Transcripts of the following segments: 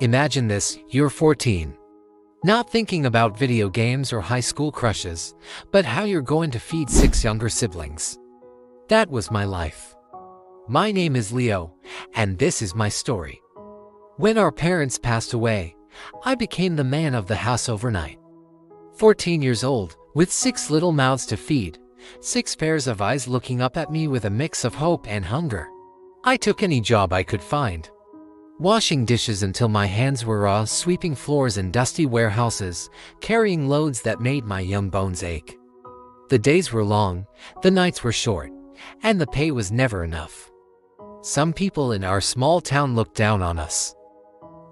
Imagine this, you're 14. Not thinking about video games or high school crushes, but how you're going to feed 6 younger siblings. That was my life. My name is Leo, and this is my story. When our parents passed away, I became the man of the house overnight. 14 years old, with 6 little mouths to feed, 6 pairs of eyes looking up at me with a mix of hope and hunger. I took any job I could find. Washing dishes until my hands were raw, sweeping floors in dusty warehouses, carrying loads that made my young bones ache. The days were long, the nights were short, and the pay was never enough. Some people in our small town looked down on us.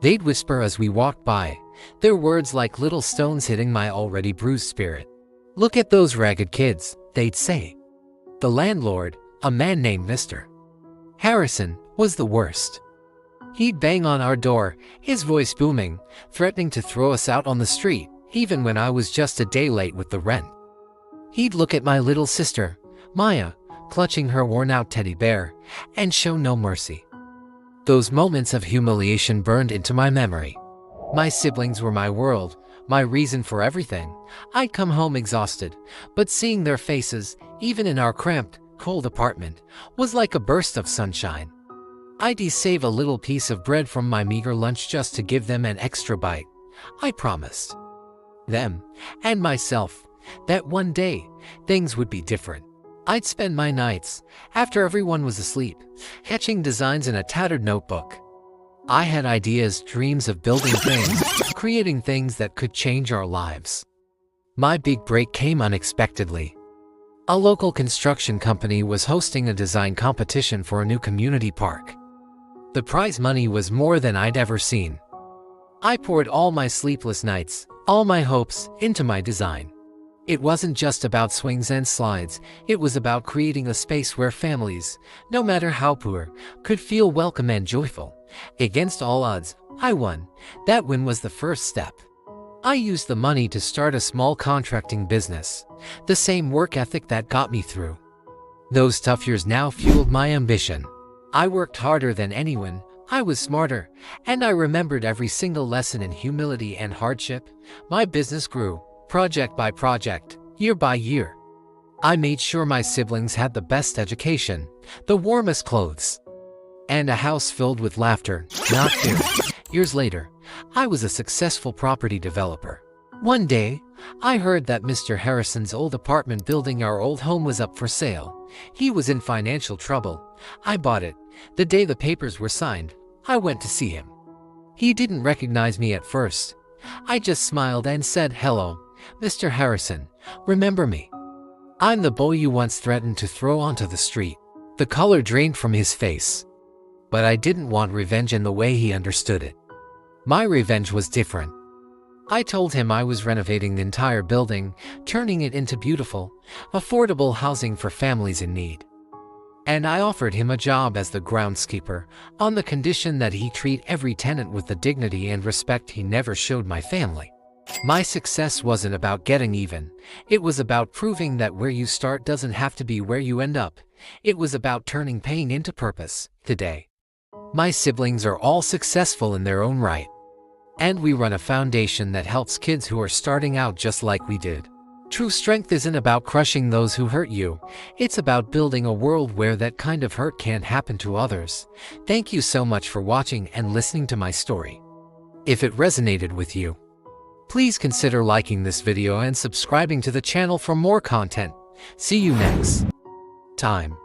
They'd whisper as we walked by, their words like little stones hitting my already bruised spirit. "Look at those ragged kids," they'd say. The landlord, a man named Mr. Harrison, was the worst. He'd bang on our door, his voice booming, threatening to throw us out on the street, even when I was just a day late with the rent. He'd look at my little sister, Maya, clutching her worn-out teddy bear, and show no mercy. Those moments of humiliation burned into my memory. My siblings were my world, my reason for everything. I'd come home exhausted, but seeing their faces, even in our cramped, cold apartment, was like a burst of sunshine. I'd save a little piece of bread from my meager lunch just to give them an extra bite. I promised them, and myself, that one day, things would be different. I'd spend my nights, after everyone was asleep, sketching designs in a tattered notebook. I had ideas, dreams of building things, creating things that could change our lives. My big break came unexpectedly. A local construction company was hosting a design competition for a new community park. The prize money was more than I'd ever seen. I poured all my sleepless nights, all my hopes, into my design. It wasn't just about swings and slides, it was about creating a space where families, no matter how poor, could feel welcome and joyful. Against all odds, I won. That win was the first step. I used the money to start a small contracting business, the same work ethic that got me through. Those tough years now fueled my ambition. I worked harder than anyone, I was smarter, and I remembered every single lesson in humility and hardship. My business grew, project by project, year by year. I made sure my siblings had the best education, the warmest clothes, and a house filled with laughter, not fear. Years later, I was a successful property developer. One day, I heard that Mr. Harrison's old apartment building our old home was up for sale. He was in financial trouble. I bought it. The day the papers were signed, I went to see him. He didn't recognize me at first. I just smiled and said, "Hello, Mr. Harrison, remember me? I'm the boy you once threatened to throw onto the street." The color drained from his face. But I didn't want revenge in the way he understood it. My revenge was different. I told him I was renovating the entire building, turning it into beautiful, affordable housing for families in need. And I offered him a job as the groundskeeper, on the condition that he treat every tenant with the dignity and respect he never showed my family. My success wasn't about getting even. It was about proving that where you start doesn't have to be where you end up. It was about turning pain into purpose. Today, my siblings are all successful in their own right. And we run a foundation that helps kids who are starting out just like we did. True strength isn't about crushing those who hurt you. It's about building a world where that kind of hurt can't happen to others. Thank you so much for watching and listening to my story. If it resonated with you, please consider liking this video and subscribing to the channel for more content. See you next time.